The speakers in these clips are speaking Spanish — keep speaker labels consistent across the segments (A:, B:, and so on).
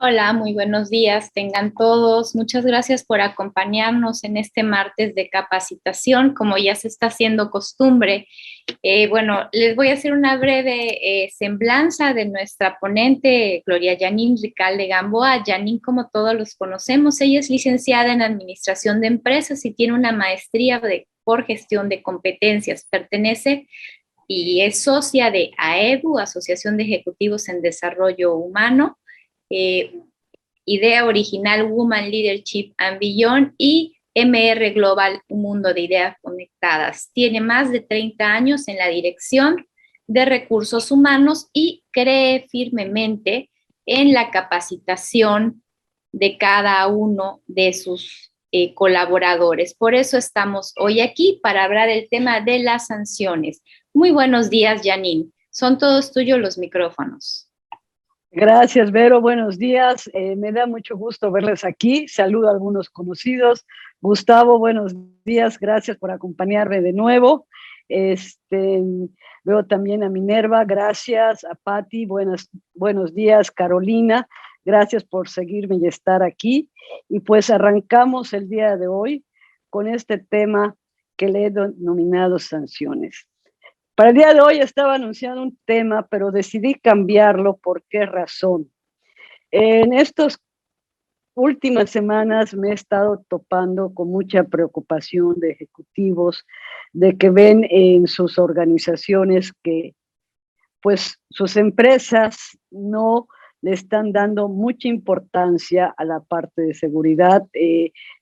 A: Hola, muy buenos días. Tengan todos. Muchas gracias por acompañarnos en este martes de capacitación, como ya se está haciendo costumbre. Bueno, les voy a hacer una breve semblanza de nuestra ponente, Gloria Janine Ricalde Gamboa. Janine, como todos los conocemos, ella es licenciada en Administración de Empresas y tiene una maestría por gestión de competencias. Pertenece y es socia de AEDU, Asociación de Ejecutivos en Desarrollo Humano, eh, idea original Woman Leadership and Beyond y MR Global, un mundo de ideas conectadas. Tiene más de 30 años en la dirección de recursos humanos y cree firmemente en la capacitación de cada uno de sus colaboradores. Por eso estamos hoy aquí para hablar del tema de las sanciones. Muy buenos días, Janine. Son todos tuyos los micrófonos.
B: Gracias, Vero. Buenos días. Me da mucho gusto verles aquí. Saludo a algunos conocidos. Gustavo, buenos días. Gracias por acompañarme de nuevo. Veo también a Minerva. Gracias. A Patti. Buenos días. Carolina. Gracias por seguirme y estar aquí. Y pues arrancamos el día de hoy con este tema que le he denominado sanciones. Para el día de hoy estaba anunciando un tema, pero decidí cambiarlo. ¿Por qué razón? En estas últimas semanas me he estado topando con mucha preocupación de ejecutivos, de que ven en sus organizaciones que pues sus empresas no le están dando mucha importancia a la parte de seguridad.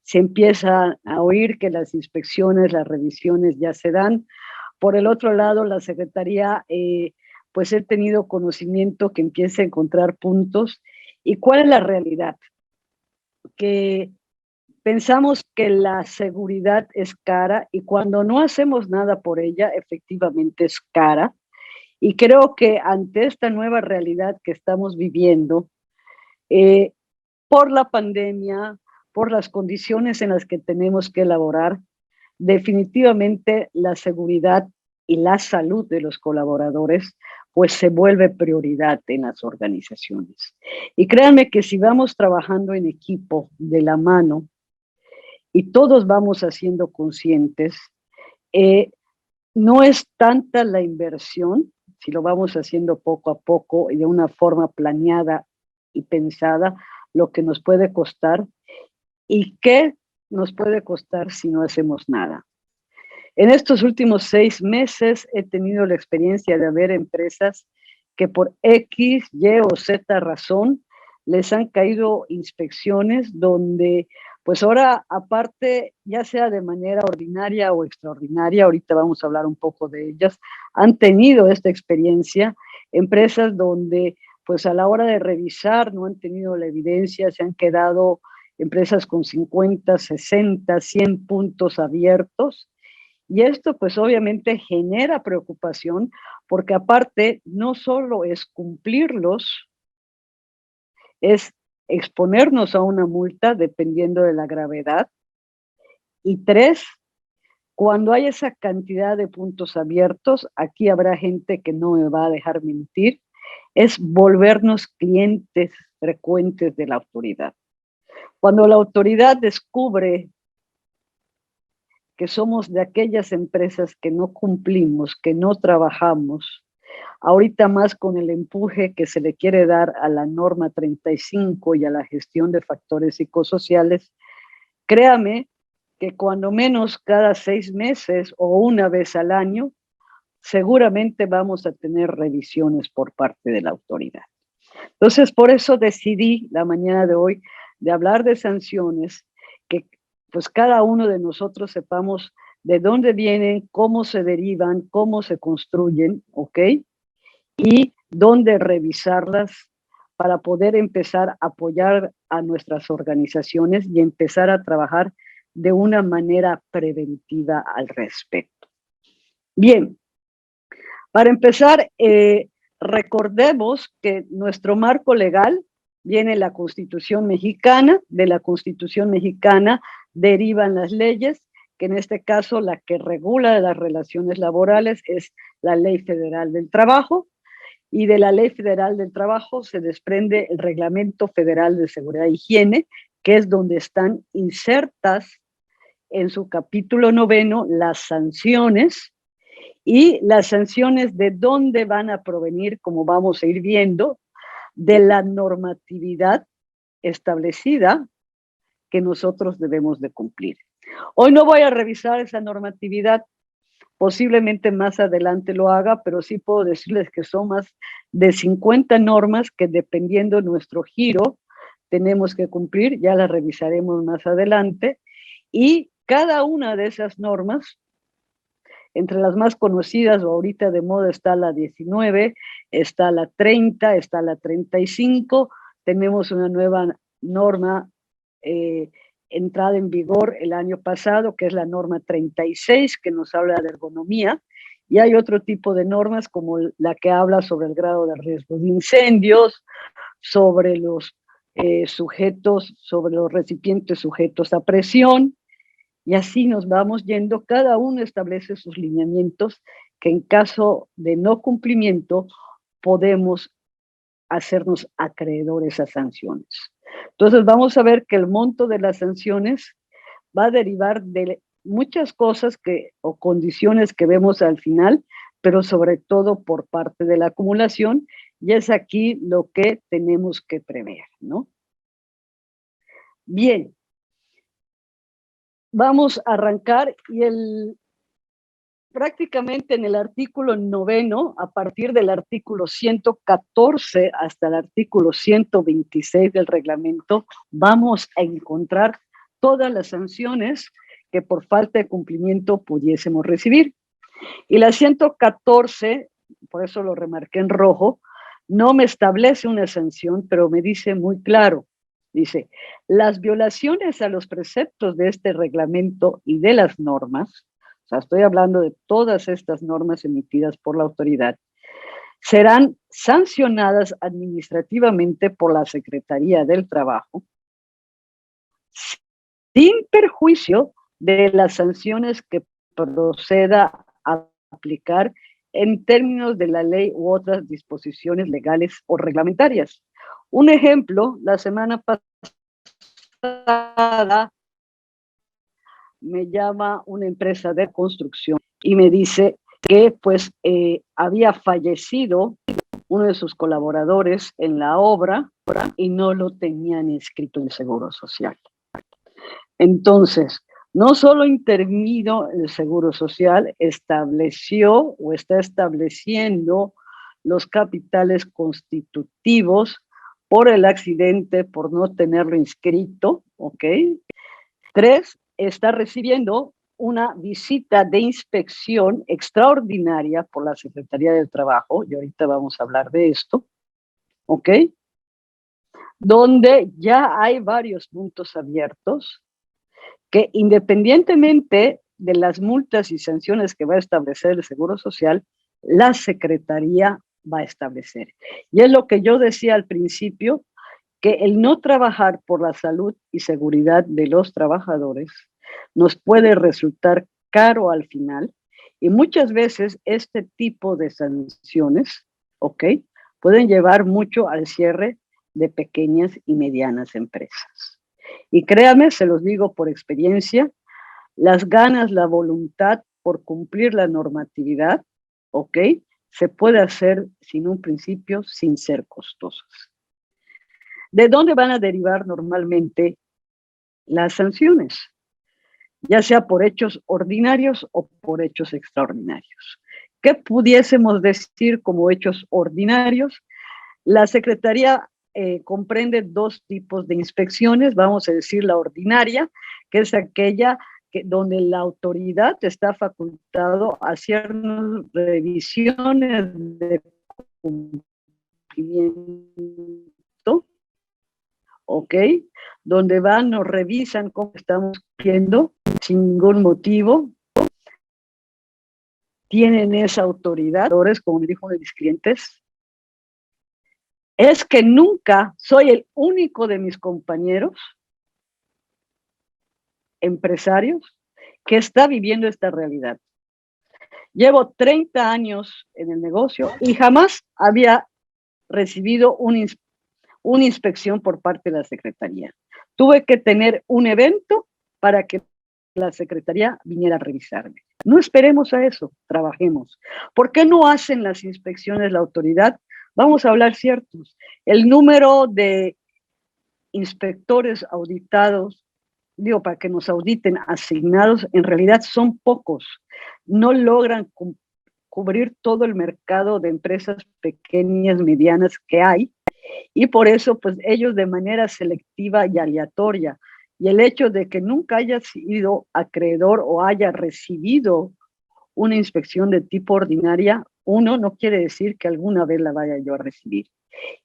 B: Se empieza a oír que las inspecciones, las revisiones ya se dan. Por el otro lado, la Secretaría, pues he tenido conocimiento que empieza a encontrar puntos. ¿Y cuál es la realidad? Que pensamos que la seguridad es cara y cuando no hacemos nada por ella, efectivamente es cara. Y creo que ante esta nueva realidad que estamos viviendo, eh, por la pandemia, por las condiciones en las que tenemos que elaborar, definitivamente la seguridad y la salud de los colaboradores pues se vuelve prioridad en las organizaciones. Y créanme que si vamos trabajando en equipo de la mano y todos vamos haciendo conscientes, no es tanta la inversión, si lo vamos haciendo poco a poco y de una forma planeada y pensada, lo que nos puede costar y qué nos puede costar si no hacemos nada. En estos últimos 6 meses he tenido la experiencia de ver empresas que por X, Y o Z razón les han caído inspecciones donde pues ahora aparte, ya sea de manera ordinaria o extraordinaria, ahorita vamos a hablar un poco de ellas, han tenido esta experiencia, empresas donde pues a la hora de revisar no han tenido la evidencia, se han quedado empresas con 50, 60, 100 puntos abiertos. Y esto pues obviamente genera preocupación porque aparte no solo es cumplirlos, es exponernos a una multa dependiendo de la gravedad. Y 3, cuando hay esa cantidad de puntos abiertos, aquí habrá gente que no me va a dejar mentir, es volvernos clientes frecuentes de la autoridad. Cuando la autoridad descubre que somos de aquellas empresas que no cumplimos, que no trabajamos, ahorita más con el empuje que se le quiere dar a la norma 35 y a la gestión de factores psicosociales, créame que cuando menos cada 6 meses o una vez al año, seguramente vamos a tener revisiones por parte de la autoridad. Entonces, por eso decidí la mañana de hoy de hablar de sanciones, que pues cada uno de nosotros sepamos de dónde vienen, cómo se derivan, cómo se construyen, ¿ok? Y dónde revisarlas para poder empezar a apoyar a nuestras organizaciones y empezar a trabajar de una manera preventiva al respecto. Bien, para empezar, recordemos que nuestro marco legal viene la Constitución mexicana, de la Constitución mexicana derivan las leyes, que en este caso la que regula las relaciones laborales es la Ley Federal del Trabajo, Y de la Ley Federal del Trabajo se desprende el Reglamento Federal de Seguridad e Higiene, que es donde están insertas en su capítulo 9 las sanciones, y las sanciones de dónde van a provenir, como vamos a ir viendo, de la normatividad establecida que nosotros debemos de cumplir. Hoy no voy a revisar esa normatividad, posiblemente más adelante lo haga, pero sí puedo decirles que son más de 50 normas que, dependiendo de nuestro giro, tenemos que cumplir. Ya las revisaremos más adelante, y cada una de esas normas, entre las más conocidas o ahorita de moda, está la 19, está la 30, está la 35, tenemos una nueva norma entrada en vigor el año pasado, que es la norma 36, que nos habla de ergonomía, y hay otro tipo de normas como la que habla sobre el grado de riesgo de incendios, sobre los sujetos, sobre los recipientes sujetos a presión, y así nos vamos yendo. Cada uno establece sus lineamientos que, en caso de no cumplimiento, podemos hacernos acreedores a sanciones. Entonces vamos a ver que el monto de las sanciones va a derivar de muchas cosas o condiciones que vemos al final, pero sobre todo por parte de la acumulación, y es aquí lo que tenemos que prever, ¿no? Bien, vamos a arrancar, y prácticamente en el artículo 9, a partir del artículo 114 hasta el artículo 126 del reglamento, vamos a encontrar todas las sanciones que por falta de cumplimiento pudiésemos recibir. Y la 114, por eso lo remarqué en rojo, no me establece una sanción, pero me dice muy claro, dice: las violaciones a los preceptos de este reglamento y de las normas, o sea, estoy hablando de todas estas normas emitidas por la autoridad, serán sancionadas administrativamente por la Secretaría del Trabajo, sin perjuicio de las sanciones que proceda a aplicar en términos de la ley u otras disposiciones legales o reglamentarias. Un ejemplo: la semana pasada me llama una empresa de construcción y me dice que pues había fallecido uno de sus colaboradores en la obra y no lo tenían inscrito en el Seguro Social. Entonces, no solo intervino el Seguro Social, estableció o está estableciendo los capitales constitutivos por el accidente, por no tenerlo inscrito, ¿ok? 3, está recibiendo una visita de inspección extraordinaria por la Secretaría del Trabajo, y ahorita vamos a hablar de esto, ¿ok? Donde ya hay varios puntos abiertos que, independientemente de las multas y sanciones que va a establecer el Seguro Social, la Secretaría va a establecer. Y es lo que yo decía al principio, que el no trabajar por la salud y seguridad de los trabajadores nos puede resultar caro al final, y muchas veces este tipo de sanciones, ¿ok?, pueden llevar mucho al cierre de pequeñas y medianas empresas. Y créanme, se los digo por experiencia, las ganas, la voluntad por cumplir la normatividad, ¿ok?, se puede hacer sin un principio, sin ser costosas. ¿De dónde van a derivar normalmente las sanciones? Ya sea por hechos ordinarios o por hechos extraordinarios. ¿Qué pudiésemos decir como hechos ordinarios? La Secretaría comprende dos tipos de inspecciones. Vamos a decir la ordinaria, que es aquella donde la autoridad está facultado a hacer revisiones de cumplimiento, ¿ok? Donde van, nos revisan cómo estamos cumpliendo sin ningún motivo. Tienen esa autoridad, como me dijo uno de mis clientes, es que nunca soy el único de mis compañeros empresarios que está viviendo esta realidad. Llevo 30 años en el negocio y jamás había recibido una inspección por parte de la Secretaría. Tuve que tener un evento para que la Secretaría viniera a revisarme. No esperemos a eso, trabajemos. ¿Por qué no hacen las inspecciones la autoridad? Vamos a hablar ciertos. El número de inspectores auditados, digo, para que nos auditen, asignados, en realidad son pocos. No logran cubrir todo el mercado de empresas pequeñas, medianas que hay, y por eso, pues ellos de manera selectiva y aleatoria, y el hecho de que nunca haya sido acreedor o haya recibido una inspección de tipo ordinaria, uno, no quiere decir que alguna vez la vaya yo a recibir.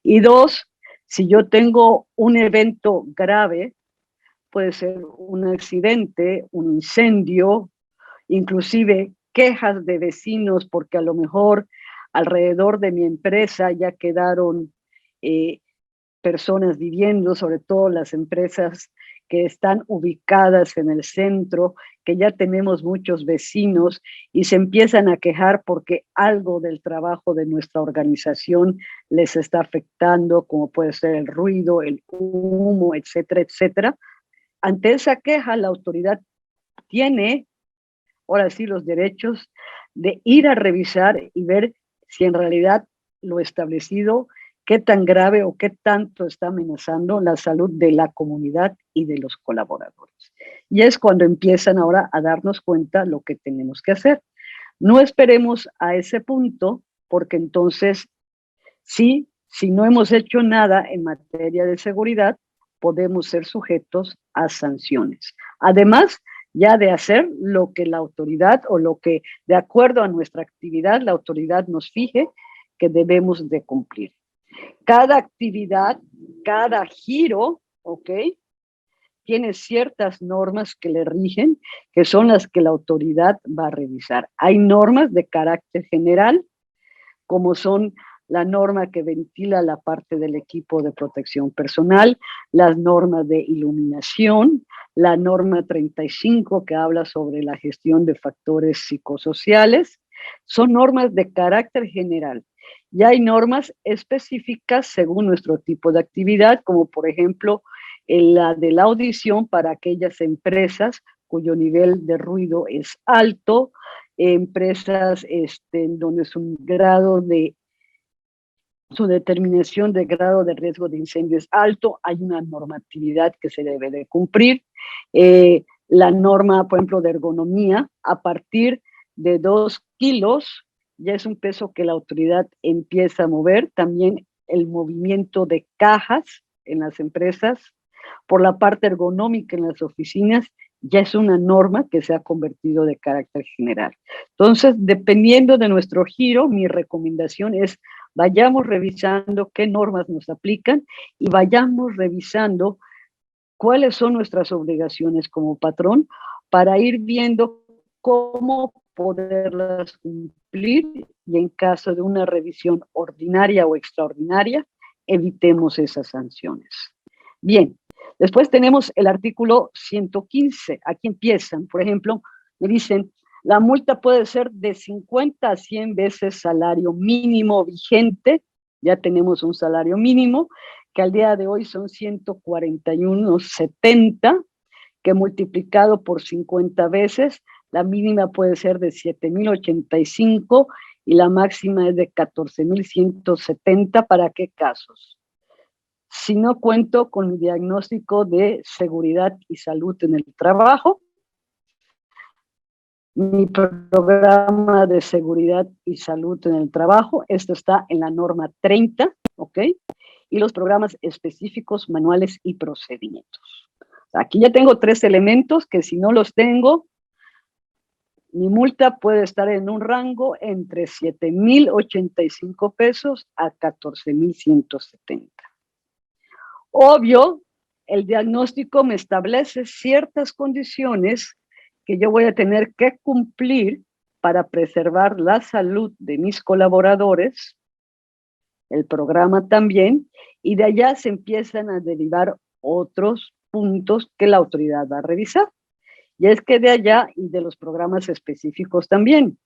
B: Y dos, si yo tengo un evento grave, puede ser un accidente, un incendio, inclusive quejas de vecinos porque a lo mejor alrededor de mi empresa ya quedaron personas viviendo, sobre todo las empresas que están ubicadas en el centro, que ya tenemos muchos vecinos y se empiezan a quejar porque algo del trabajo de nuestra organización les está afectando, como puede ser el ruido, el humo, etcétera, etcétera. Ante esa queja, la autoridad tiene, ahora sí, los derechos de ir a revisar y ver si en realidad lo establecido, qué tan grave o qué tanto está amenazando la salud de la comunidad y de los colaboradores. Y es cuando empiezan ahora a darnos cuenta lo que tenemos que hacer. No esperemos a ese punto, porque entonces sí, si no hemos hecho nada en materia de seguridad, podemos ser sujetos a sanciones. Además, ya de hacer lo que la autoridad o lo que de acuerdo a nuestra actividad la autoridad nos fije que debemos de cumplir. Cada actividad, cada giro, ¿ok? Tiene ciertas normas que le rigen, que son las que la autoridad va a revisar. Hay normas de carácter general, como son la norma que ventila la parte del equipo de protección personal, las normas de iluminación, la norma 35 que habla sobre la gestión de factores psicosociales. Son normas de carácter general. Y hay normas específicas según nuestro tipo de actividad, como por ejemplo la de la audición para aquellas empresas cuyo nivel de ruido es alto, empresas donde su grado de su determinación de grado de riesgo de incendio es alto, hay una normatividad que se debe de cumplir. La norma, por ejemplo, de ergonomía, a partir de 2 kilos, ya es un peso que la autoridad empieza a mover. También el movimiento de cajas en las empresas, por la parte ergonómica en las oficinas, ya es una norma que se ha convertido de carácter general. Entonces, dependiendo de nuestro giro, mi recomendación es vayamos revisando qué normas nos aplican y vayamos revisando cuáles son nuestras obligaciones como patrón para ir viendo cómo poderlas cumplir y en caso de una revisión ordinaria o extraordinaria, evitemos esas sanciones. Bien, después tenemos el artículo 115. Aquí empiezan, por ejemplo, me dicen, la multa puede ser de 50 a 100 veces salario mínimo vigente. Ya tenemos un salario mínimo que al día de hoy son 141.70, que multiplicado por 50 veces, la mínima puede ser de 7.085 y la máxima es de 14.170. ¿Para qué casos? Si no cuento con mi diagnóstico de seguridad y salud en el trabajo, mi programa de seguridad y salud en el trabajo, esto está en la norma 30, ¿ok? Y los programas específicos, manuales y procedimientos. Aquí ya tengo 3 elementos que si no los tengo, mi multa puede estar en un rango entre 7.085 pesos a 14.170. Obvio, el diagnóstico me establece ciertas condiciones que yo voy a tener que cumplir para preservar la salud de mis colaboradores, el programa también, y de allá se empiezan a derivar otros puntos que la autoridad va a revisar. Y es que de allá y de los programas específicos también.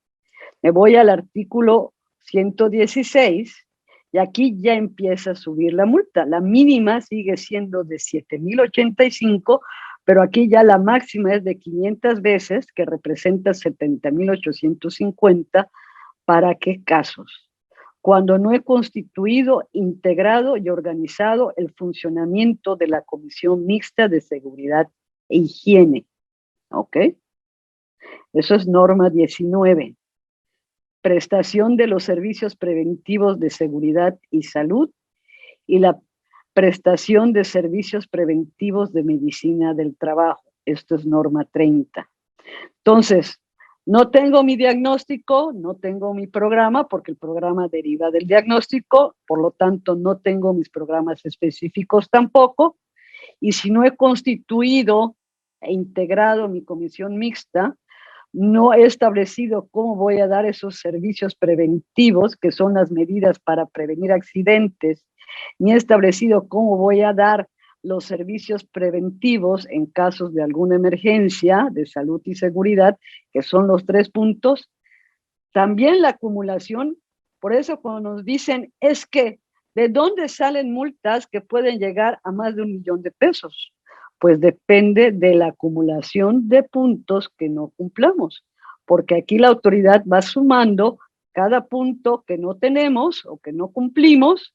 B: Me voy al artículo 116 y aquí ya empieza a subir la multa. La mínima sigue siendo de 7,085, pero aquí ya la máxima es de 500 veces, que representa 70,850. ¿Para qué casos? Cuando no he constituido, integrado y organizado el funcionamiento de la Comisión Mixta de Seguridad e Higiene. ¿Ok? Eso es norma 19. Prestación de los servicios preventivos de seguridad y salud y la prestación de servicios preventivos de medicina del trabajo. Esto es norma 30. Entonces, no tengo mi diagnóstico, no tengo mi programa, porque el programa deriva del diagnóstico, por lo tanto, no tengo mis programas específicos tampoco. Y si no he constituido e integrado mi comisión mixta, no he establecido cómo voy a dar esos servicios preventivos, que son las medidas para prevenir accidentes, ni he establecido cómo voy a dar los servicios preventivos en casos de alguna emergencia de salud y seguridad, que son los 3 puntos. También la acumulación, por eso cuando nos dicen, es que, ¿de dónde salen multas que pueden llegar a más de 1,000,000 de pesos? Pues depende de la acumulación de puntos que no cumplamos, porque aquí la autoridad va sumando cada punto que no tenemos o que no cumplimos,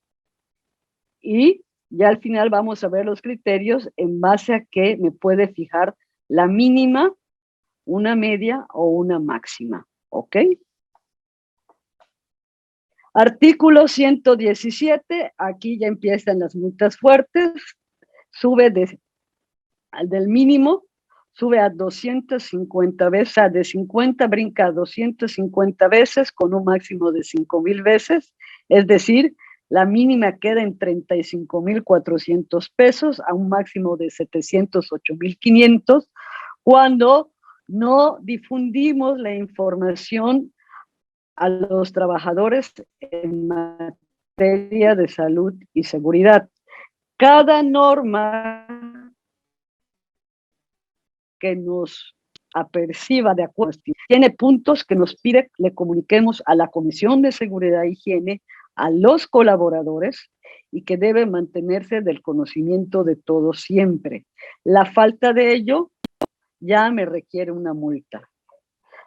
B: y ya al final vamos a ver los criterios en base a que me puede fijar la mínima, una media o una máxima. ¿Ok? Artículo 117, aquí ya empiezan las multas fuertes, sube del mínimo, sube a 250 veces, de 50 brinca a 250 veces con un máximo de 5,000 veces, es decir, la mínima queda en 35,400 pesos a un máximo de 708,500 cuando no difundimos la información a los trabajadores en materia de salud y seguridad. Cada norma que nos aperciba de acuerdo tiene puntos que nos pide le comuniquemos a la Comisión de Seguridad e Higiene, a los colaboradores, y que debe mantenerse del conocimiento de todos siempre. La falta de ello ya me requiere una multa.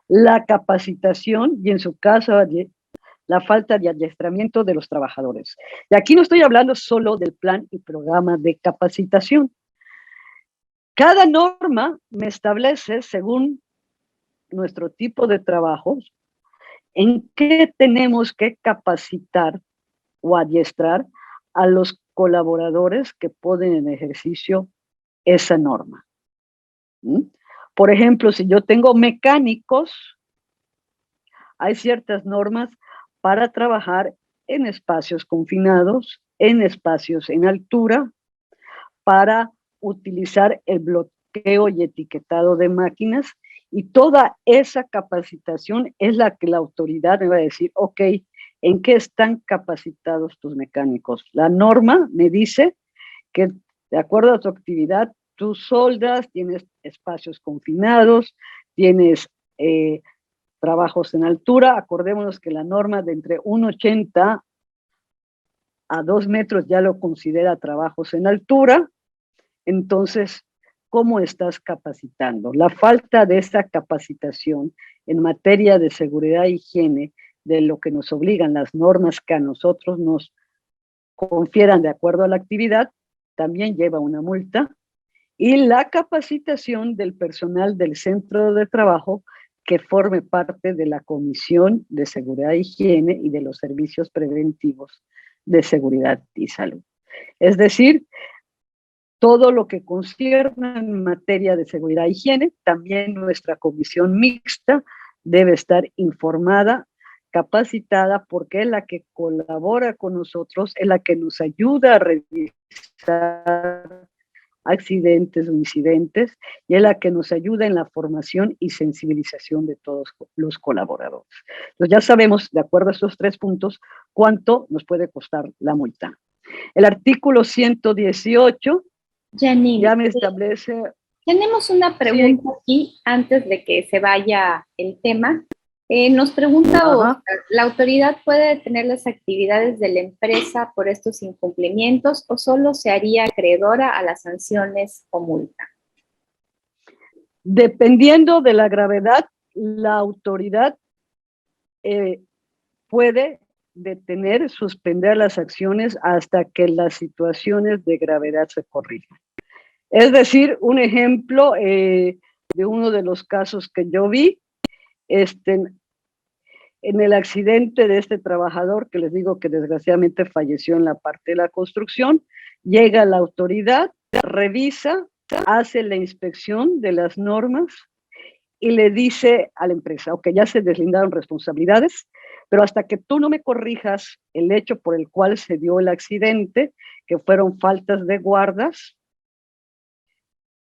B: La capacitación y en su caso la falta de adiestramiento de los trabajadores. Y aquí no estoy hablando solo del plan y programa de capacitación. Cada norma me establece, según nuestro tipo de trabajos, en qué tenemos que capacitar o adiestrar a los colaboradores que ponen en ejercicio esa norma. Por ejemplo, si yo tengo mecánicos, hay ciertas normas para trabajar en espacios confinados, en espacios en altura, para utilizar el bloqueo y etiquetado de máquinas, y toda esa capacitación es la que la autoridad me va a decir, ok, ¿en qué están capacitados tus mecánicos? La norma me dice que de acuerdo a tu actividad, tú soldas, tienes espacios confinados, tienes trabajos en altura. Acordémonos que la norma de entre 1,80 a 2 metros ya lo considera trabajos en altura. Entonces, ¿cómo estás capacitando? La falta de esta capacitación en materia de seguridad e higiene, de lo que nos obligan las normas que a nosotros nos confieran de acuerdo a la actividad, también lleva una multa. Y la capacitación del personal del centro de trabajo que forme parte de la Comisión de Seguridad e Higiene y de los servicios preventivos de seguridad y salud. Es decir, todo lo que concierne en materia de seguridad e higiene, también nuestra comisión mixta debe estar informada, capacitada, porque es la que colabora con nosotros, es la que nos ayuda a revisar accidentes o incidentes, y es la que nos ayuda en la formación y sensibilización de todos los colaboradores. Entonces ya sabemos, de acuerdo a estos 3 puntos, cuánto nos puede costar la multa. El artículo 118
A: Janine,
B: ya me establece...
A: tenemos una pregunta aquí antes de que se vaya el tema. Nos pregunta
B: Ajá.
A: Oscar, ¿la autoridad puede detener las actividades de la empresa por estos incumplimientos o solo se haría acreedora a las sanciones o multa?
B: Dependiendo de la gravedad, la autoridad puede detener, suspender las acciones hasta que las situaciones de gravedad se corrijan. Es decir, un ejemplo de uno de los casos que yo vi, en el accidente de este trabajador, que les digo que desgraciadamente falleció en la parte de la construcción, llega la autoridad, revisa, hace la inspección de las normas y le dice a la empresa, ok, ya se deslindaron responsabilidades, pero hasta que tú no me corrijas el hecho por el cual se dio el accidente, que fueron faltas de guardas,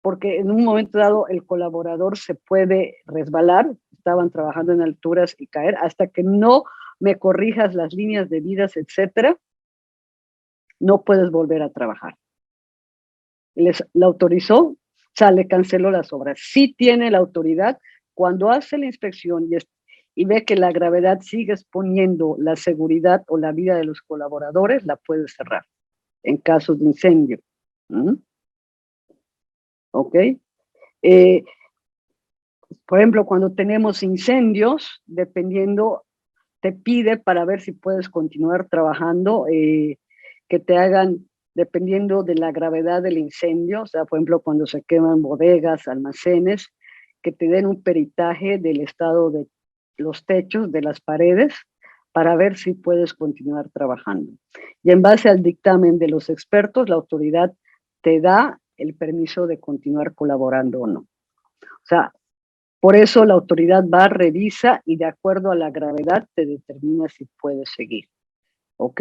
B: porque en un momento dado el colaborador se puede resbalar, estaban trabajando en alturas y caer, hasta que no me corrijas las líneas debidas, etcétera, no puedes volver a trabajar. La autorizó, le canceló las obras. Sí tiene la autoridad, cuando hace la inspección y ve que la gravedad sigue exponiendo la seguridad o la vida de los colaboradores, la puede cerrar en casos de incendio. ¿Mm? ¿Ok? Por ejemplo, cuando tenemos incendios, dependiendo, te pide para ver si puedes continuar trabajando, que te hagan, dependiendo de la gravedad del incendio, o sea, por ejemplo, cuando se queman bodegas, almacenes, que te den un peritaje del estado de los techos, de las paredes, para ver si puedes continuar trabajando. Y en base al dictamen de los expertos, la autoridad te da el permiso de continuar colaborando o no. O sea, por eso la autoridad va, revisa y de acuerdo a la gravedad te determina si puedes seguir. ¿Ok?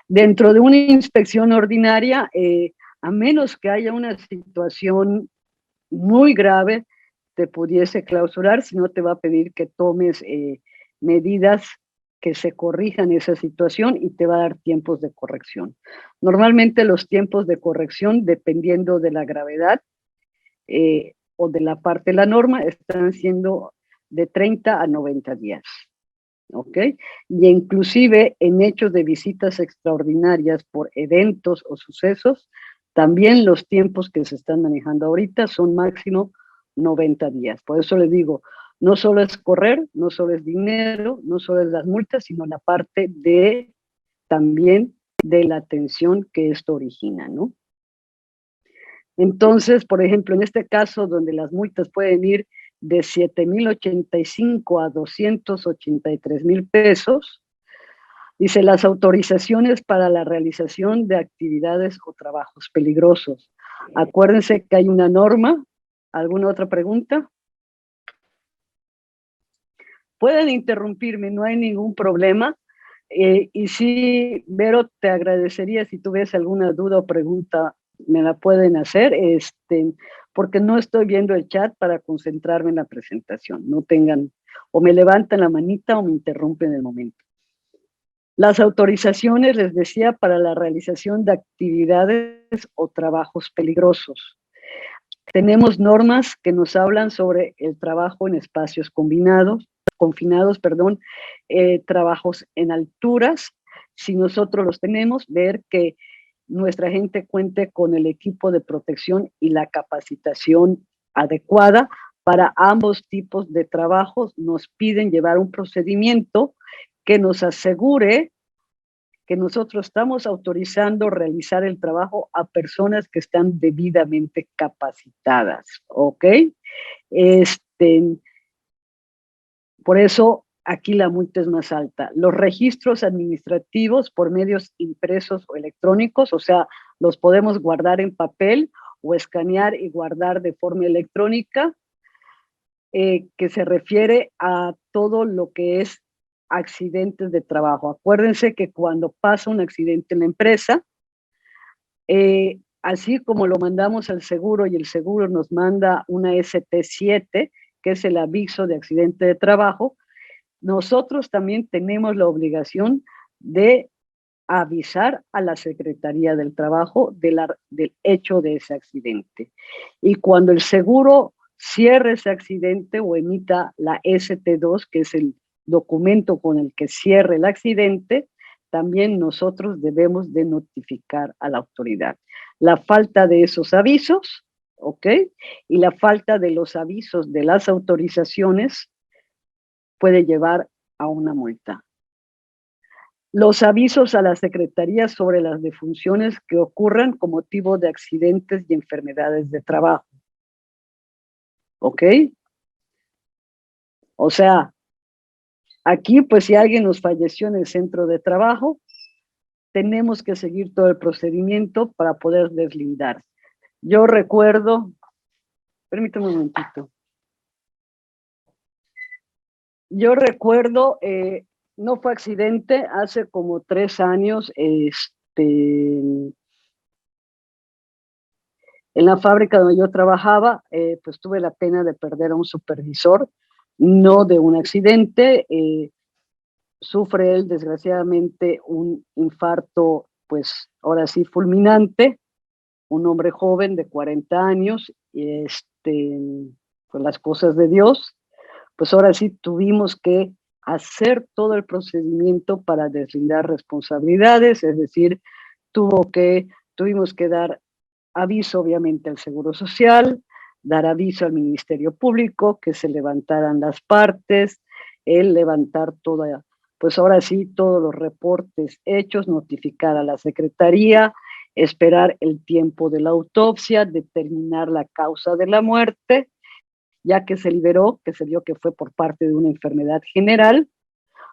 B: Dentro de una inspección ordinaria, a menos que haya una situación muy grave, te pudiese clausurar, si no te va a pedir que tomes medidas que se corrijan esa situación y te va a dar tiempos de corrección. Normalmente los tiempos de corrección, dependiendo de la gravedad, o de la parte de la norma, están siendo de 30 a 90 días. ¿Ok? Y inclusive en hechos de visitas extraordinarias por eventos o sucesos, también los tiempos que se están manejando ahorita son máximo 90 días. Por eso les digo, no solo es correr, no solo es dinero, no solo es las multas, sino la parte de también de la tensión que esto origina, ¿no? Entonces, por ejemplo, en este caso donde las multas pueden ir de 7,085 a 283,000 pesos, dice las autorizaciones para la realización de actividades o trabajos peligrosos. Acuérdense que hay una norma. ¿Alguna otra pregunta? Pueden interrumpirme, no hay ningún problema. Y sí, Vero, te agradecería si tuviese alguna duda o pregunta, me la pueden hacer, porque no estoy viendo el chat para concentrarme en la presentación. No tengan, o me levantan la manita o me interrumpen en el momento. Las autorizaciones, les decía, para la realización de actividades o trabajos peligrosos. Tenemos normas que nos hablan sobre el trabajo en espacios confinados, trabajos en alturas. Si nosotros los tenemos, ver que nuestra gente cuente con el equipo de protección y la capacitación adecuada para ambos tipos de trabajos. Nos piden llevar un procedimiento que nos asegure que nosotros estamos autorizando realizar el trabajo a personas que están debidamente capacitadas, ¿ok? Por eso aquí la multa es más alta. Los registros administrativos por medios impresos o electrónicos, o sea, los podemos guardar en papel o escanear y guardar de forma electrónica, que se refiere a todo lo que es accidentes de trabajo. Acuérdense que cuando pasa un accidente en la empresa, así como lo mandamos al seguro y el seguro nos manda una ST7, que es el aviso de accidente de trabajo, nosotros también tenemos la obligación de avisar a la Secretaría del Trabajo del hecho de ese accidente. Y cuando el seguro cierre ese accidente o emita la ST2, que es el documento con el que cierre el accidente, también nosotros debemos de notificar a la autoridad. La falta de esos avisos, ¿ok? Y la falta de los avisos de las autorizaciones puede llevar a una multa. Los avisos a la Secretaría sobre las defunciones que ocurran con motivo de accidentes y enfermedades de trabajo. ¿Ok? O sea, aquí pues si alguien nos falleció en el centro de trabajo, tenemos que seguir todo el procedimiento para poder deslindar. Yo recuerdo, permítame un momentito. Yo recuerdo, no fue accidente, hace como 3 años, en la fábrica donde yo trabajaba, pues tuve la pena de perder a un supervisor, no de un accidente, sufre él desgraciadamente un infarto, pues ahora sí fulminante, un hombre joven de 40 años, pues las cosas de Dios, pues ahora sí tuvimos que hacer todo el procedimiento para deslindar responsabilidades, es decir, tuvimos que dar aviso obviamente al Seguro Social, dar aviso al Ministerio Público, que se levantaran las partes, el levantar toda, pues ahora sí, todos los reportes hechos, notificar a la Secretaría, esperar el tiempo de la autopsia, determinar la causa de la muerte, ya que se liberó, que se vio que fue por parte de una enfermedad general,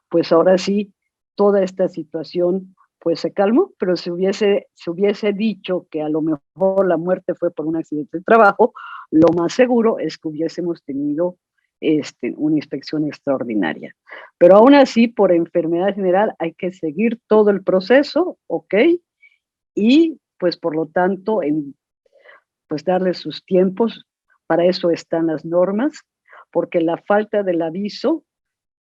B: pues ahora sí, toda esta situación pues se calmó, pero se hubiese dicho que a lo mejor la muerte fue por un accidente de trabajo, lo más seguro es que hubiésemos tenido una inspección extraordinaria. Pero aún así, por enfermedad general, hay que seguir todo el proceso, ¿ok? Y pues por lo tanto, pues darle sus tiempos, para eso están las normas, porque la falta del aviso,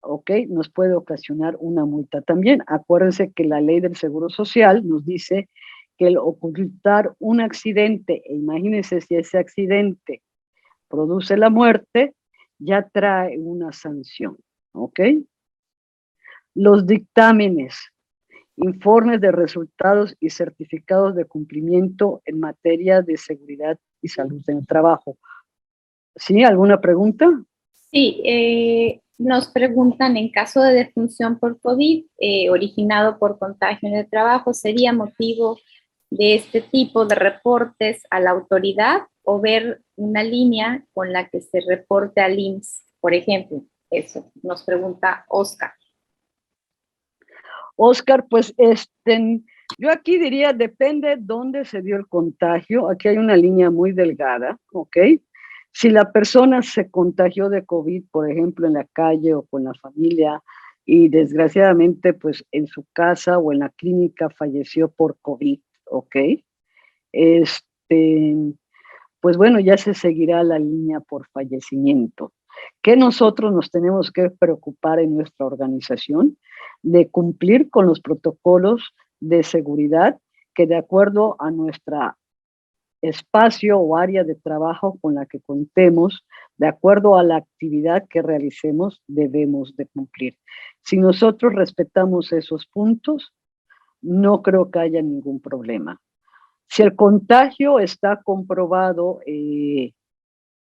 B: ¿ok? Nos puede ocasionar una multa también. Acuérdense que la ley del Seguro Social nos dice que el ocultar un accidente, e imagínense si ese accidente produce la muerte, ya trae una sanción, ¿ok? Los dictámenes, informes de resultados y certificados de cumplimiento en materia de seguridad y salud en el trabajo. ¿Sí? ¿Alguna pregunta?
A: Sí, nos preguntan, en caso de defunción por COVID originado por contagio en el trabajo, ¿sería motivo de este tipo de reportes a la autoridad o ver una línea con la que se reporte al IMSS, por ejemplo? Eso nos pregunta Oscar.
B: Oscar, pues yo aquí diría, depende dónde se dio el contagio. Aquí hay una línea muy delgada, ¿ok? Si la persona se contagió de COVID, por ejemplo, en la calle o con la familia, y desgraciadamente, pues en su casa o en la clínica falleció por COVID, ¿ok? Este, pues bueno, ya se seguirá la línea por fallecimiento. ¿Qué nosotros nos tenemos que preocupar en nuestra organización? De cumplir con los protocolos de seguridad que de acuerdo a nuestra espacio o área de trabajo con la que contemos, de acuerdo a la actividad que realicemos, debemos de cumplir. Si nosotros respetamos esos puntos, no creo que haya ningún problema. Si el contagio está comprobado,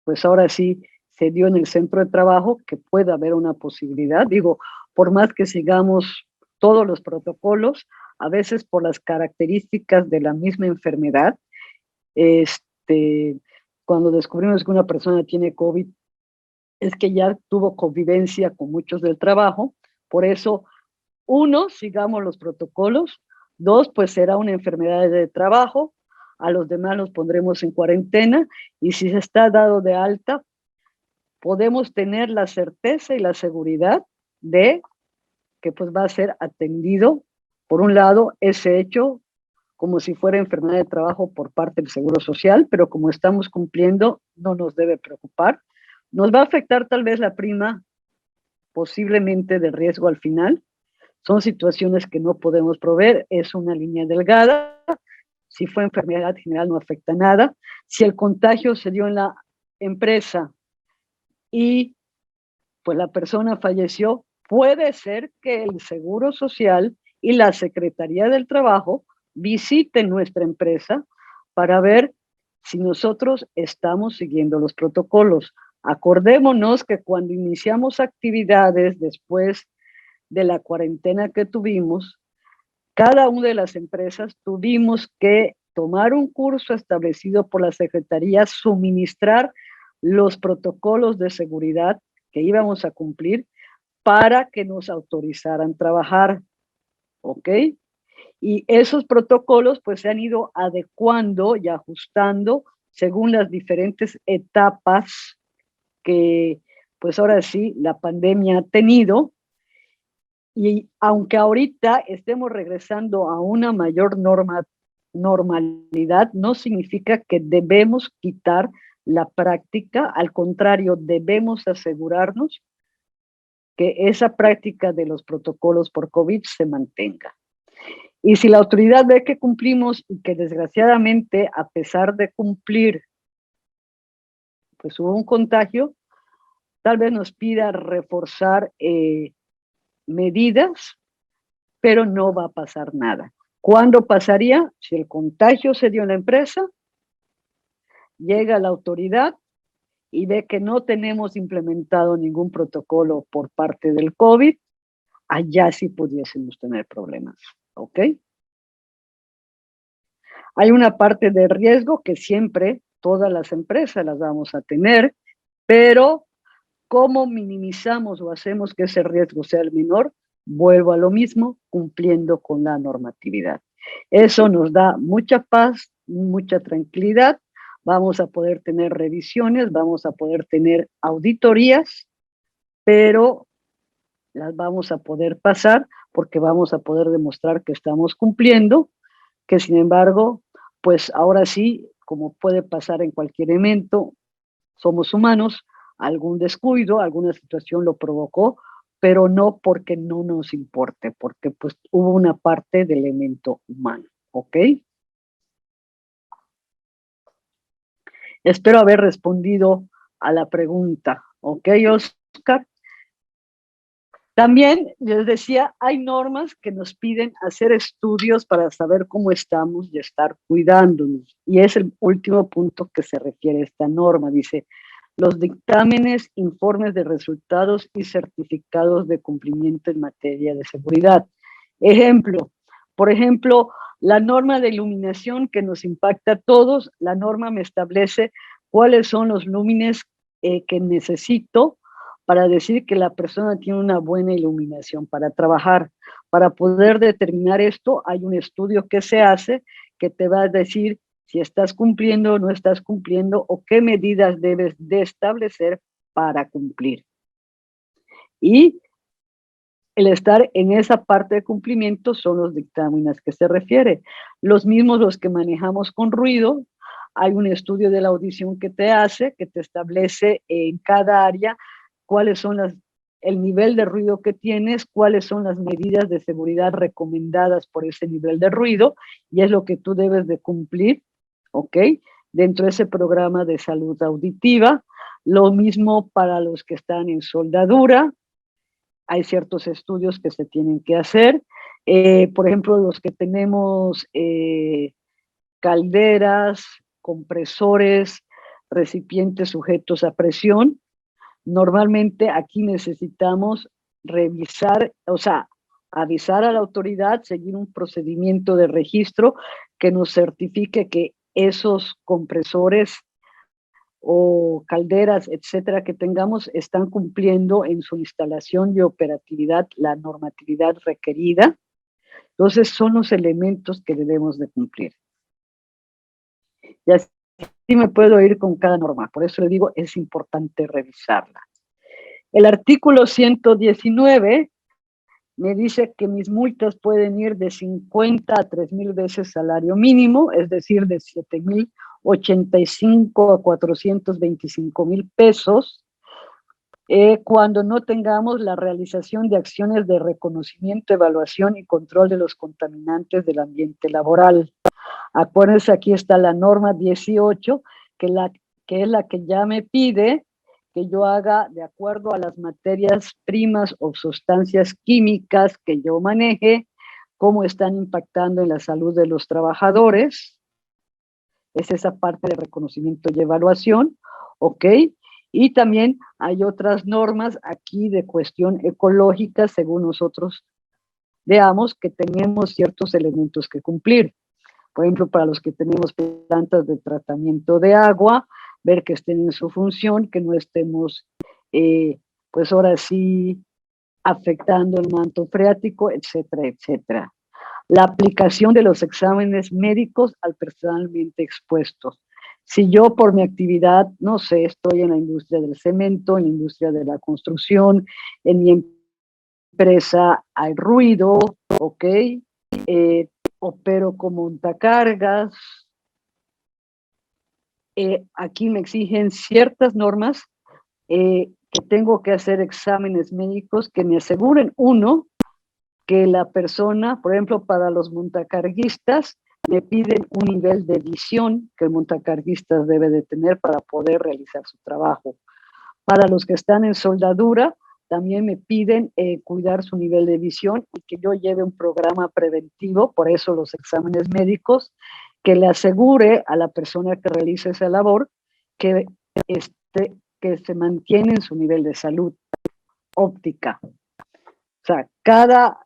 B: pues ahora sí se dio en el centro de trabajo, que puede haber una posibilidad. Digo, por más que sigamos todos los protocolos, a veces por las características de la misma enfermedad, cuando descubrimos que una persona tiene COVID, es que ya tuvo convivencia con muchos del trabajo. Por eso, uno, sigamos los protocolos. Dos, pues será una enfermedad de trabajo. A los demás los pondremos en cuarentena. Y si se está dado de alta, podemos tener la certeza y la seguridad de que pues va a ser atendido, por un lado, ese hecho como si fuera enfermedad de trabajo por parte del Seguro Social, pero como estamos cumpliendo, no nos debe preocupar. Nos va a afectar tal vez la prima, posiblemente de riesgo al final. Son situaciones que no podemos proveer, es una línea delgada. Si fue enfermedad general no afecta nada. Si el contagio se dio en la empresa, y pues la persona falleció, puede ser que el Seguro Social y la Secretaría del Trabajo visiten nuestra empresa para ver si nosotros estamos siguiendo los protocolos. Acordémonos que cuando iniciamos actividades después de la cuarentena que tuvimos, cada una de las empresas tuvimos que tomar un curso establecido por la Secretaría, suministrar los protocolos de seguridad que íbamos a cumplir para que nos autorizaran trabajar, ¿ok? Y esos protocolos pues se han ido adecuando y ajustando según las diferentes etapas que pues ahora sí la pandemia ha tenido. Y aunque ahorita estemos regresando a una mayor normalidad, no significa que debemos quitar la práctica, al contrario, debemos asegurarnos que esa práctica de los protocolos por COVID se mantenga. Y si la autoridad ve que cumplimos y que desgraciadamente, a pesar de cumplir, pues hubo un contagio, tal vez nos pida reforzar medidas, pero no va a pasar nada. ¿Cuándo pasaría? Si el contagio se dio en la empresa, llega la autoridad y ve que no tenemos implementado ningún protocolo por parte del COVID, allá sí pudiésemos tener problemas, ¿ok? Hay una parte de riesgo que siempre todas las empresas las vamos a tener, pero ¿cómo minimizamos o hacemos que ese riesgo sea el menor? Vuelvo a lo mismo, cumpliendo con la normatividad. Eso nos da mucha paz, mucha tranquilidad. Vamos a poder tener revisiones, vamos a poder tener auditorías, pero las vamos a poder pasar porque vamos a poder demostrar que estamos cumpliendo, que sin embargo, pues ahora sí, como puede pasar en cualquier evento, somos humanos, algún descuido, alguna situación lo provocó, pero no porque no nos importe, porque pues hubo una parte del elemento humano, ¿ok? Espero haber respondido a la pregunta, ¿ok, Oscar? También les decía, hay normas que nos piden hacer estudios para saber cómo estamos y estar cuidándonos. Y es el último punto que se refiere a esta norma. Dice, los dictámenes, informes de resultados y certificados de cumplimiento en materia de seguridad. Ejemplo, por ejemplo, la norma de iluminación que nos impacta a todos, la norma me establece cuáles son los lúmenes que necesito para decir que la persona tiene una buena iluminación para trabajar. Para poder determinar esto, hay un estudio que se hace que te va a decir si estás cumpliendo o no estás cumpliendo o qué medidas debes de establecer para cumplir. Y el estar en esa parte de cumplimiento son los dictámenes que se refiere. Los mismos los que manejamos con ruido, hay un estudio de la audición que te hace, que te establece en cada área cuáles son el nivel de ruido que tienes, cuáles son las medidas de seguridad recomendadas por ese nivel de ruido, y es lo que tú debes de cumplir, ¿ok? Dentro de ese programa de salud auditiva. Lo mismo para los que están en soldadura, hay ciertos estudios que se tienen que hacer. Por ejemplo, los que tenemos calderas, compresores, recipientes sujetos a presión, normalmente aquí necesitamos revisar, o sea, avisar a la autoridad, seguir un procedimiento de registro que nos certifique que esos compresores o calderas, etcétera, que tengamos, están cumpliendo en su instalación y operatividad la normatividad requerida. Entonces, son los elementos que debemos de cumplir. Y así me puedo ir con cada norma, por eso le digo, es importante revisarla. El artículo 119 me dice que mis multas pueden ir de 50 a 3,000 veces salario mínimo, es decir, de 7,085 a 425,000 pesos, cuando no tengamos la realización de acciones de reconocimiento, evaluación y control de los contaminantes del ambiente laboral. Acuérdense, aquí está la norma 18, que es la que ya me pide que yo haga de acuerdo a las materias primas o sustancias químicas que yo maneje, cómo están impactando en la salud de los trabajadores. Es esa parte de reconocimiento y evaluación, ¿ok? Y también hay otras normas aquí de cuestión ecológica, según nosotros veamos que tenemos ciertos elementos que cumplir. Por ejemplo, para los que tenemos plantas de tratamiento de agua, ver que estén en su función, que no estemos, pues ahora sí, afectando el manto freático, etcétera, etcétera. La aplicación de los exámenes médicos al personalmente expuestos. Si yo por mi actividad, no sé, estoy en la industria del cemento, en la industria de la construcción, en mi empresa hay ruido, ¿ok? Opero como montacargas. Aquí me exigen ciertas normas que tengo que hacer exámenes médicos que me aseguren, uno, que la persona, por ejemplo, para los montacarguistas, me piden un nivel de visión que el montacarguista debe de tener para poder realizar su trabajo. Para los que están en soldadura, también me piden cuidar su nivel de visión y que yo lleve un programa preventivo, por eso los exámenes médicos, que le asegure a la persona que realice esa labor que, que se mantiene en su nivel de salud óptica. O sea,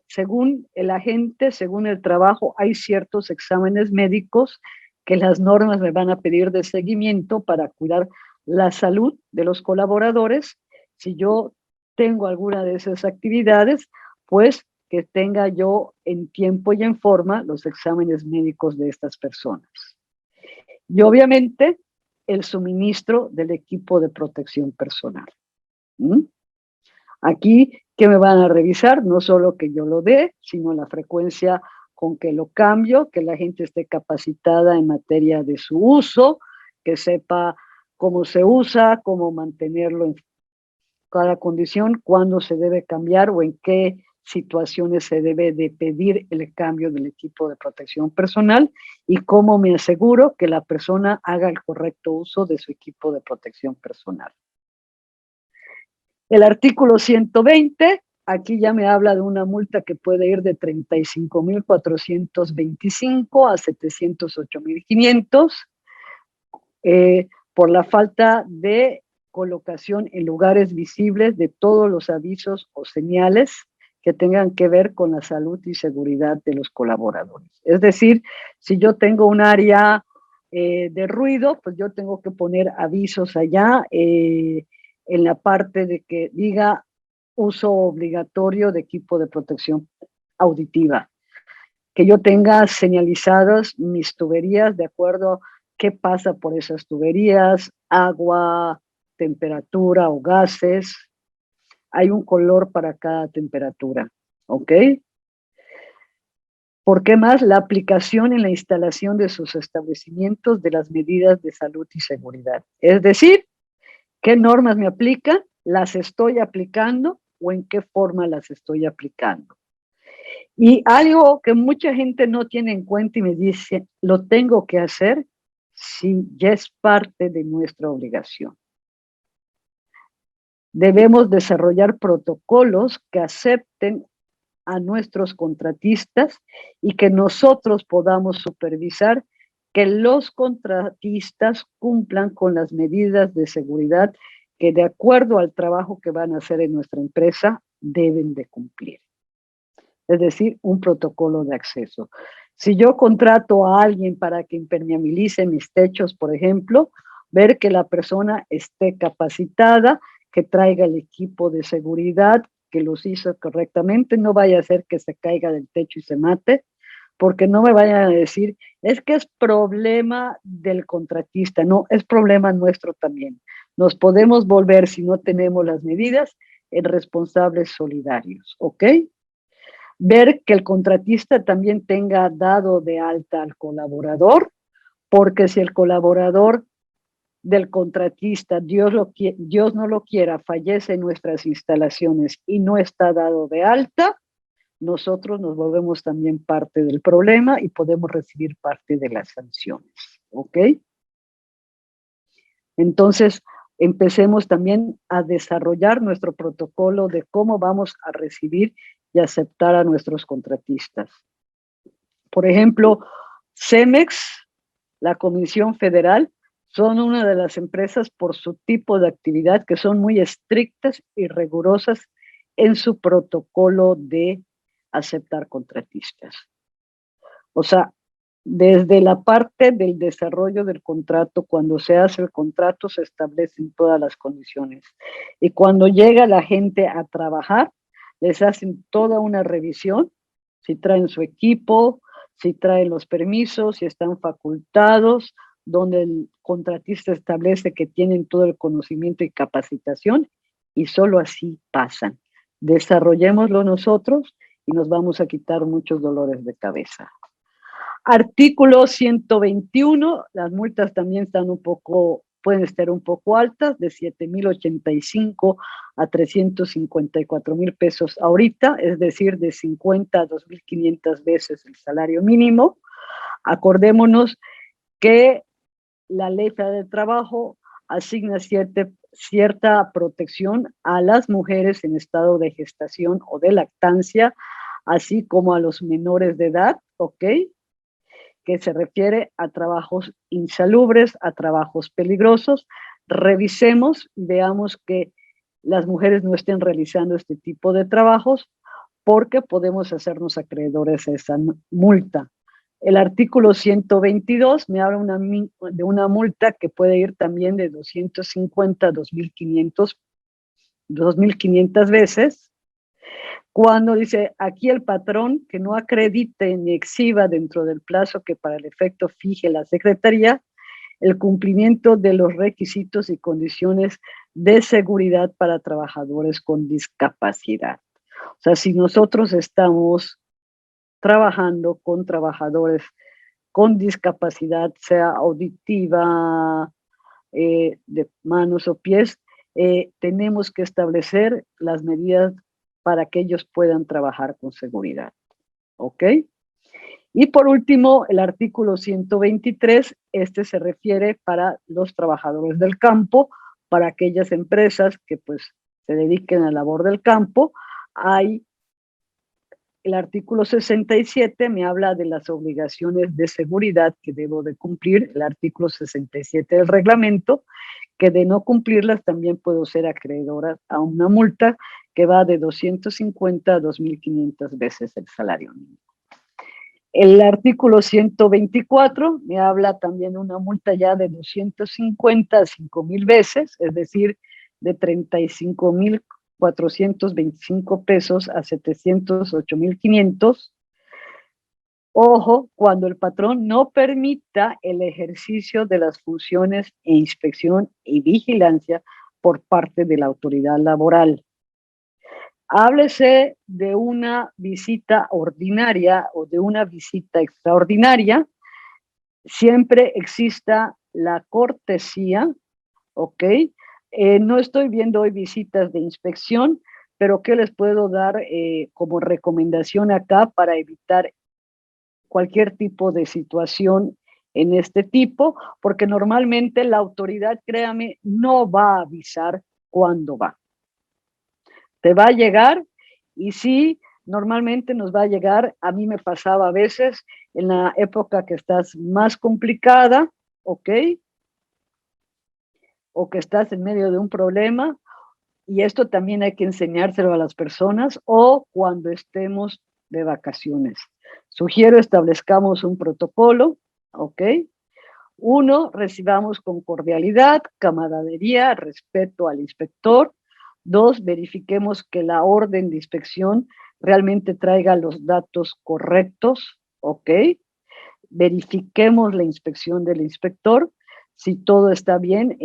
B: según el agente, según el trabajo, hay ciertos exámenes médicos que las normas me van a pedir de seguimiento para cuidar la salud de los colaboradores. Si yo tengo alguna de esas actividades, pues que tenga yo en tiempo y en forma los exámenes médicos de estas personas. Y obviamente el suministro del equipo de protección personal. Aquí, ¿qué me van a revisar? No solo que yo lo dé, sino la frecuencia con que lo cambio, que la gente esté capacitada en materia de su uso, que sepa cómo se usa, cómo mantenerlo en cada condición, cuándo se debe cambiar o en qué situaciones se debe de pedir el cambio del equipo de protección personal y cómo me aseguro que la persona haga el correcto uso de su equipo de protección personal. El artículo 120, aquí ya me habla de una multa que puede ir de 35.425 a 708.500 por la falta de colocación en lugares visibles de todos los avisos o señales que tengan que ver con la salud y seguridad de los colaboradores. Es decir, si yo tengo un área de ruido, pues yo tengo que poner avisos allá en la parte de que diga uso obligatorio de equipo de protección auditiva, que yo tenga señalizadas mis tuberías de acuerdo a qué pasa por esas tuberías, agua, temperatura o gases. Hay un color para cada temperatura, ¿ok? ¿Por qué más? La aplicación en la instalación de sus establecimientos de las medidas de salud y seguridad. Es decir, ¿qué normas me aplican? ¿Las estoy aplicando o en qué forma las estoy aplicando? Y algo que mucha gente no tiene en cuenta y me dice, ¿lo tengo que hacer? Sí, ya es parte de nuestra obligación. Debemos desarrollar protocolos que acepten a nuestros contratistas y que nosotros podamos supervisar que los contratistas cumplan con las medidas de seguridad que de acuerdo al trabajo que van a hacer en nuestra empresa deben de cumplir. Es decir, un protocolo de acceso. Si yo contrato a alguien para que impermeabilice mis techos, por ejemplo, ver que la persona esté capacitada, que traiga el equipo de seguridad, que los hizo correctamente, no vaya a ser que se caiga del techo y se mate, porque no me vayan a decir, es que es problema del contratista, no, es problema nuestro también. Nos podemos volver, si no tenemos las medidas, en responsables solidarios, ¿ok? Ver que el contratista también tenga dado de alta al colaborador, porque si el colaborador del contratista, Dios no lo quiera, fallece en nuestras instalaciones y no está dado de alta, nosotros nos volvemos también parte del problema y podemos recibir parte de las sanciones, ¿ok? Entonces, empecemos también a desarrollar nuestro protocolo de cómo vamos a recibir y aceptar a nuestros contratistas. Por ejemplo, Cemex, la Comisión Federal, son una de las empresas por su tipo de actividad que son muy estrictas y rigurosas en su protocolo de aceptar contratistas. O sea, desde la parte del desarrollo del contrato, cuando se hace el contrato, se establecen todas las condiciones. Y cuando llega la gente a trabajar, les hacen toda una revisión, si traen su equipo, si traen los permisos, si están facultados, donde el contratista establece que tienen todo el conocimiento y capacitación, y solo así pasan. Desarrollémoslo nosotros y nos vamos a quitar muchos dolores de cabeza. Artículo 121, las multas también están pueden estar un poco altas, de 7,085 a 354,000 pesos ahorita, es decir, de 50 a 2,500 veces el salario mínimo. Acordémonos que la Ley Federal del Trabajo asigna cierta protección a las mujeres en estado de gestación o de lactancia, así como a los menores de edad, ¿ok? Que se refiere a trabajos insalubres, a trabajos peligrosos. Revisemos, veamos que las mujeres no estén realizando este tipo de trabajos porque podemos hacernos acreedores a esa multa. El artículo 122 me habla de una multa que puede ir también de 250 a 2,500 veces, cuando dice aquí el patrón que no acredite ni exhiba dentro del plazo que para el efecto fije la Secretaría el cumplimiento de los requisitos y condiciones de seguridad para trabajadores con discapacidad. O sea, si nosotros estamos trabajando con trabajadores con discapacidad, sea auditiva, de manos o pies, tenemos que establecer las medidas para que ellos puedan trabajar con seguridad. ¿Ok? Y por último, el artículo 123, este se refiere para los trabajadores del campo, para aquellas empresas que pues se dediquen a la labor del campo. Hay el artículo 67 me habla de las obligaciones de seguridad que debo de cumplir, el artículo 67 del reglamento, que de no cumplirlas también puedo ser acreedora a una multa que va de 250 a 2,500 veces el salario mínimo. El artículo 124 me habla también de una multa ya de 250 a 5,000 veces, es decir, de 35,425 pesos a 708,500. Ojo, cuando el patrón no permita el ejercicio de las funciones e inspección y vigilancia por parte de la autoridad laboral. Háblese de una visita ordinaria o de una visita extraordinaria, siempre exista la cortesía, ¿ok? No estoy viendo hoy visitas de inspección, pero ¿qué les puedo dar como recomendación acá para evitar cualquier tipo de situación en este tipo? Porque normalmente la autoridad, créame, no va a avisar cuándo va. Te va a llegar y sí, normalmente nos va a llegar, a mí me pasaba a veces en la época que estás más complicada, ¿ok? O que estás en medio de un problema, y esto también hay que enseñárselo a las personas, o cuando estemos de vacaciones. Sugiero establezcamos un protocolo, ¿ok? 1, recibamos con cordialidad, camaradería, respeto al inspector. 2, verifiquemos que la orden de inspección realmente traiga los datos correctos, ¿ok? Verifiquemos la inspección del inspector. Si todo está bien,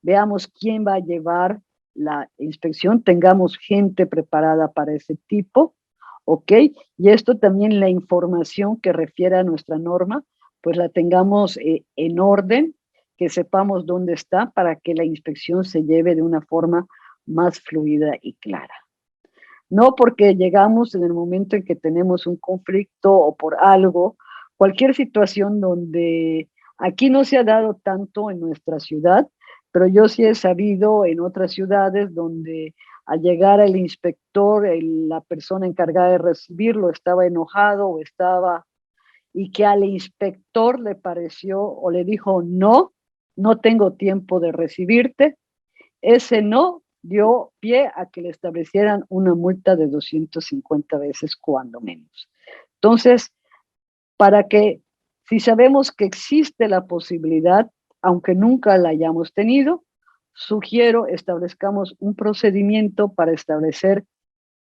B: veamos quién va a llevar la inspección, tengamos gente preparada para ese tipo, ¿ok? Y esto también, la información que refiere a nuestra norma, pues la tengamos en orden, que sepamos dónde está para que la inspección se lleve de una forma más fluida y clara. No porque llegamos en el momento en que tenemos un conflicto o por algo, cualquier situación donde aquí no se ha dado tanto en nuestra ciudad, pero yo sí he sabido en otras ciudades donde al llegar el inspector, la persona encargada de recibirlo estaba enojado o estaba, y que al inspector le pareció o le dijo, no, no tengo tiempo de recibirte. Ese no dio pie a que le establecieran una multa de 250 veces cuando menos. Entonces, para que, si sabemos que existe la posibilidad, aunque nunca la hayamos tenido, sugiero establezcamos un procedimiento para establecer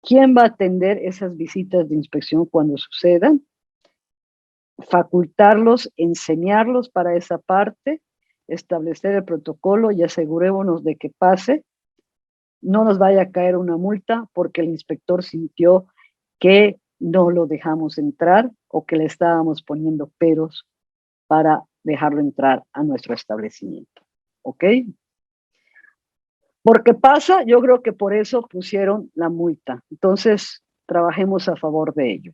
B: quién va a atender esas visitas de inspección cuando sucedan, facultarlos, enseñarlos para esa parte, establecer el protocolo y asegurémonos de que pase, no nos vaya a caer una multa porque el inspector sintió que no lo dejamos entrar o que le estábamos poniendo peros para dejarlo entrar a nuestro establecimiento. ¿Ok? Porque pasa, yo creo que por eso pusieron la multa. Entonces, trabajemos a favor de ello.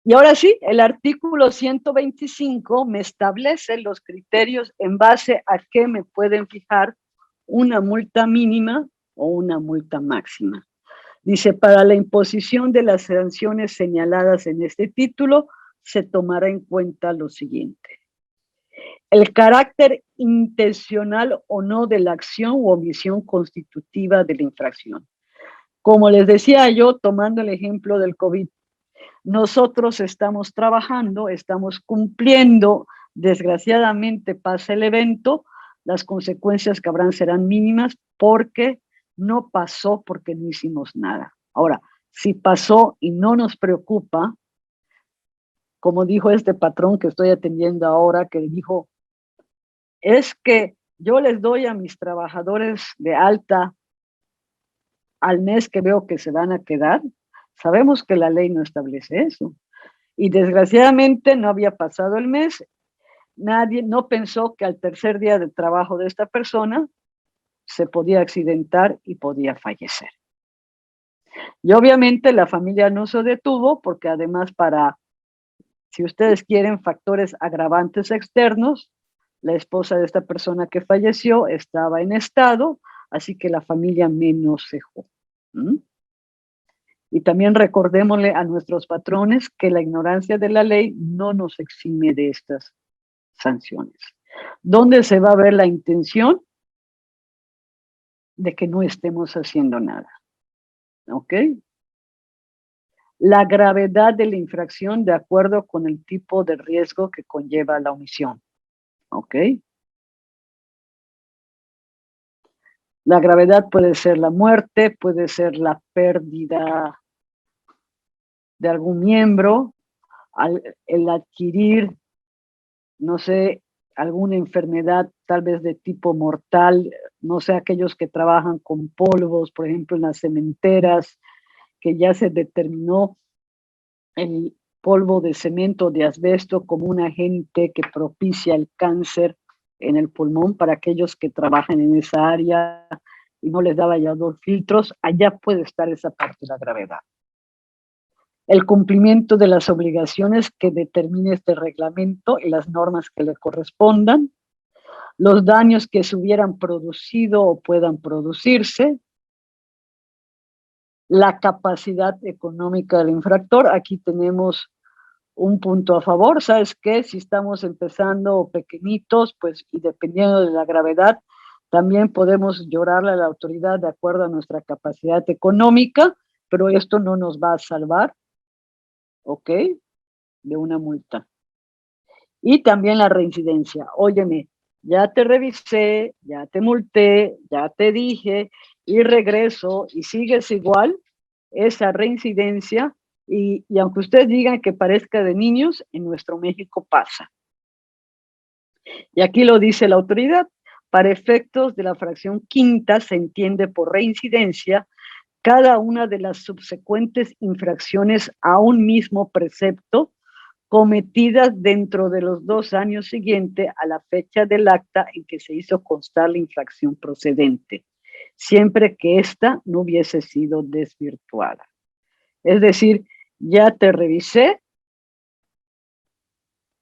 B: Y ahora sí, el artículo 125 me establece los criterios en base a qué me pueden fijar una multa mínima o una multa máxima. Dice, para la imposición de las sanciones señaladas en este título, se tomará en cuenta lo siguiente. El carácter intencional o no de la acción u omisión constitutiva de la infracción. Como les decía yo, tomando el ejemplo del COVID, nosotros estamos trabajando, estamos cumpliendo, desgraciadamente pasa el evento, las consecuencias que habrán serán mínimas porque no pasó, porque no hicimos nada. Ahora, si pasó y no nos preocupa, como dijo este patrón que estoy atendiendo ahora, que dijo, es que yo les doy a mis trabajadores de alta al mes que veo que se van a quedar. Sabemos que la ley no establece eso. Y desgraciadamente no había pasado el mes, nadie no pensó que al tercer día de trabajo de esta persona se podía accidentar y podía fallecer. Y obviamente la familia no se detuvo porque además para, si ustedes quieren, factores agravantes externos, la esposa de esta persona que falleció estaba en estado, así que la familia menos cejó. ¿Mm? Y también recordémosle a nuestros patrones que la ignorancia de la ley no nos exime de estas sanciones. ¿Dónde se va a ver la intención de que no estemos haciendo nada? ¿Ok? La gravedad de la infracción de acuerdo con el tipo de riesgo que conlleva la omisión. ¿Ok? La gravedad puede ser la muerte, puede ser la pérdida de algún miembro, el adquirir, no sé, alguna enfermedad tal vez de tipo mortal, no sé, aquellos que trabajan con polvos, por ejemplo, en las cementeras, que ya se determinó el polvo de cemento de asbesto como un agente que propicia el cáncer en el pulmón para aquellos que trabajan en esa área y no les daba ya dos filtros, allá puede estar esa parte de la gravedad. El cumplimiento de las obligaciones que determine este reglamento y las normas que le correspondan, los daños que se hubieran producido o puedan producirse, la capacidad económica del infractor. Aquí tenemos un punto a favor. ¿Sabes qué? Si estamos empezando pequeñitos, pues y dependiendo de la gravedad, también podemos llorarle a la autoridad de acuerdo a nuestra capacidad económica, pero esto no nos va a salvar, ¿ok? De una multa. Y también la reincidencia. Óyeme, ya te revisé, ya te multé, ya te dije, y regreso y sigues igual, esa reincidencia, y aunque ustedes digan que parezca de niños, en nuestro México pasa. Y aquí lo dice la autoridad, para efectos de la fracción quinta se entiende por reincidencia cada una de las subsecuentes infracciones a un mismo precepto cometidas dentro de los 2 años siguientes a la fecha del acta en que se hizo constar la infracción procedente, siempre que ésta no hubiese sido desvirtuada. Es decir, ya te revisé,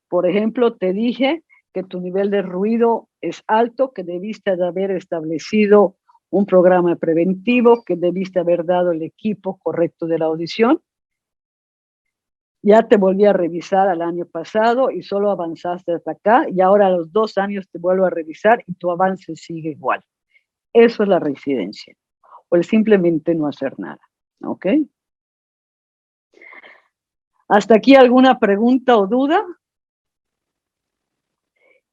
B: por ejemplo, te dije que tu nivel de ruido es alto, que debiste de haber establecido un programa preventivo, que debiste haber dado el equipo correcto de la audición. Ya te volví a revisar al año pasado y solo avanzaste hasta acá, y ahora a los 2 años te vuelvo a revisar y tu avance sigue igual. Eso es la reincidencia, o el simplemente no hacer nada, ¿ok? ¿Hasta aquí alguna pregunta o duda?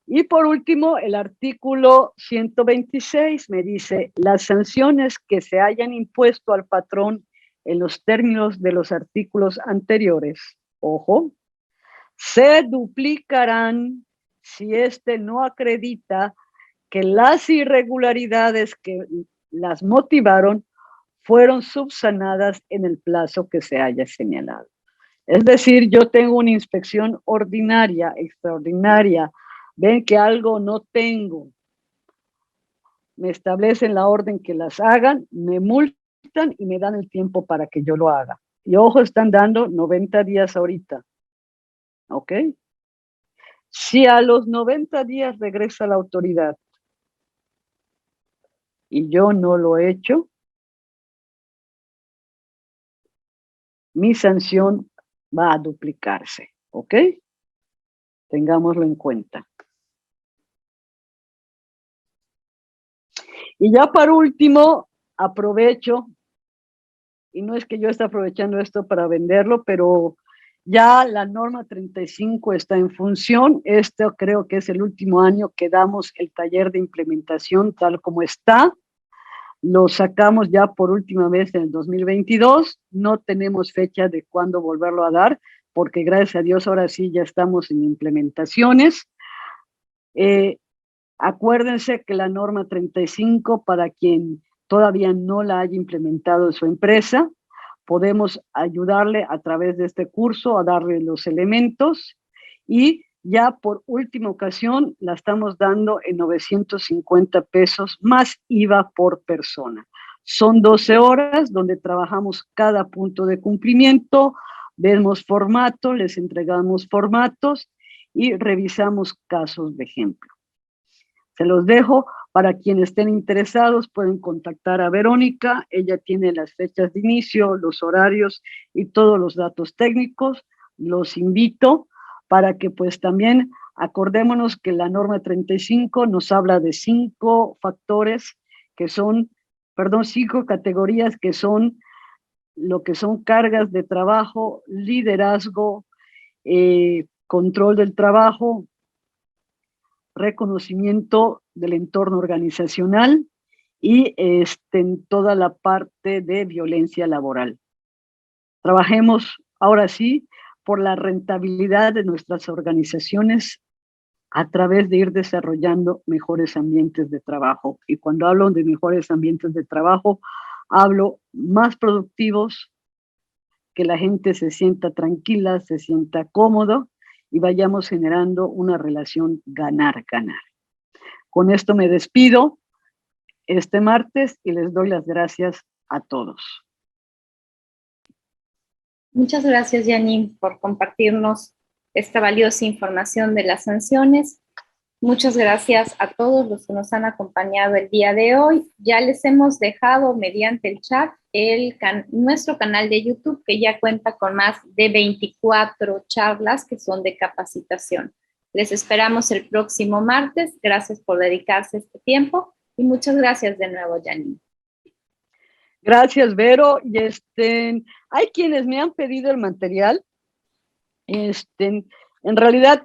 B: Y por último, el artículo 126 me dice, las sanciones que se hayan impuesto al patrón en los términos de los artículos anteriores, ojo, se duplicarán si éste no acredita que las irregularidades que las motivaron fueron subsanadas en el plazo que se haya señalado. Es decir, yo tengo una inspección ordinaria, extraordinaria, ven que algo no tengo, me establecen la orden que las hagan, me multan y me dan el tiempo para que yo lo haga. Y ojo, están dando 90 días ahorita, ¿ok? Si a los 90 días regresa la autoridad y yo no lo he hecho, mi sanción va a duplicarse, ¿ok? Tengámoslo en cuenta. Y ya por último, aprovecho, y no es que yo esté aprovechando esto para venderlo, pero ya la norma 35 está en función. Esto creo que es el último año que damos el taller de implementación tal como está. Lo sacamos ya por última vez en el 2022. No tenemos fecha de cuándo volverlo a dar, porque gracias a Dios ahora sí ya estamos en implementaciones. Acuérdense que la norma 35, para quien todavía no la haya implementado en su empresa, podemos ayudarle a través de este curso a darle los elementos, y ya por última ocasión la estamos dando en 950 pesos más IVA por persona. Son 12 horas donde trabajamos cada punto de cumplimiento, vemos formato, les entregamos formatos y revisamos casos de ejemplo. Se los dejo para quienes estén interesados, pueden contactar a Verónica, ella tiene las fechas de inicio, los horarios y todos los datos técnicos. Los invito para que pues también acordémonos que la norma 35 nos habla de 5 factores que son, 5 categorías que son lo que son cargas de trabajo, liderazgo, control del trabajo, reconocimiento del entorno organizacional y en toda la parte de violencia laboral. Trabajemos ahora sí por la rentabilidad de nuestras organizaciones a través de ir desarrollando mejores ambientes de trabajo. Y cuando hablo de mejores ambientes de trabajo, hablo más productivos, que la gente se sienta tranquila, se sienta cómodo y vayamos generando una relación ganar-ganar. Con esto me despido este martes y les doy las gracias a todos.
A: Muchas gracias, Janine, por compartirnos esta valiosa información de las sanciones. Muchas gracias a todos los que nos han acompañado el día de hoy. Ya les hemos dejado mediante el chat nuestro canal de YouTube, que ya cuenta con más de 24 charlas que son de capacitación. Les esperamos el próximo martes. Gracias por dedicarse este tiempo y muchas gracias de nuevo, Janine.
B: Gracias, Vero. Y hay quienes me han pedido el material. En realidad,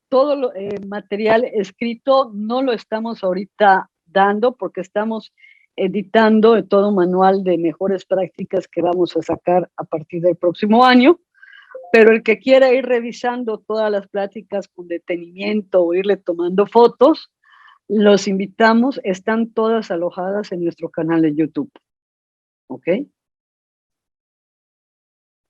B: todo el material escrito no lo estamos ahorita dando porque estamos editando todo manual de mejores prácticas que vamos a sacar a partir del próximo año, pero el que quiera ir revisando todas las pláticas con detenimiento o irle tomando fotos, los invitamos, están todas alojadas en nuestro canal de YouTube. ¿Ok?